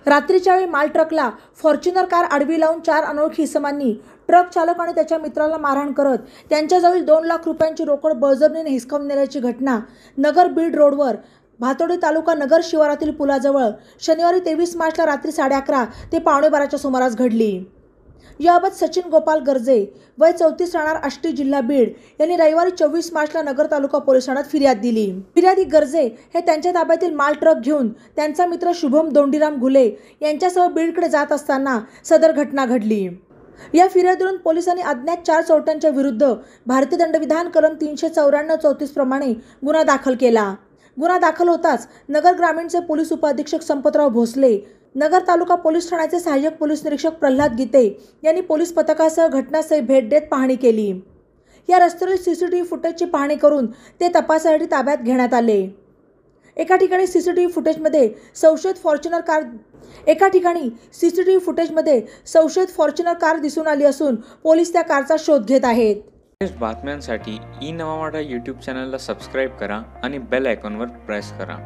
रात्रीच्या वेळी माल ट्रकला फॉर्च्युनर कार आडवी लावून 4 अनोळखी इसमांनी ट्रक चालक आणि त्याच्या मित्राला मारहाण करत त्यांच्याजवळ 2 लाख रुपयांची रोकड बळजबरीने हिसकावून नेल्याची घटना नगर बीड रोडवर भातोडी तालुका नगर शिवारातील पुलाजवळ शनिवारी 23 मार्चला रात्री 11:30 ते 11:45च्या सुमारास घडली। याबाबत सचिन गोपाल गर्जे वय 34 राहणार आष्टी जिल्हा बीड यांनी रविवारी 24 मार्चला नगर तालुका पोलीस ठाण्यात फिर्याद दिली। फिर्यादी गर्जे हे त्यांच्या ताब्यातील माल ट्रक घेऊन त्यांचा मित्र शुभम दोंडीराम घुले यांच्यासह बीडकडे जात असताना सदर घटना घडली। या फिर्यादीवरून पोलिसांनी अज्ञात 4 चोरट्यांच्या विरुद्ध भारतीय दंडविधान कलम 394-34 प्रमाणे गुन्हा दाखल केला। गुन्हा दाखल होताच नगर ग्रामीणचे पोलीस उपअधीक्षक संपतराव भोसले, नगर तालुका पोलीस ठाण्याचे सहाय्यक पोलीस निरीक्षक प्रल्हाद गीते यांनी पोलीस पथकासह घटनास्थळी भेट देत पाहणी केली। या रस्त्यावरील सीसीटीव्ही फुटेजची पाहणी करून ते तपासासाठी ताब्यात घेण्यात आले। एका ठिकाणी सीसीटीव्ही फुटेजमध्ये संशयित फॉर्च्युनर कार दिसून आली असून पोलीस त्या कारचा शोध घेत आहेत। बातम्यांसाठी ई-नवा मराठा यूट्यूब चॅनलला सबस्क्राईब करा आणि बेल आयकॉनवर प्रेस करा।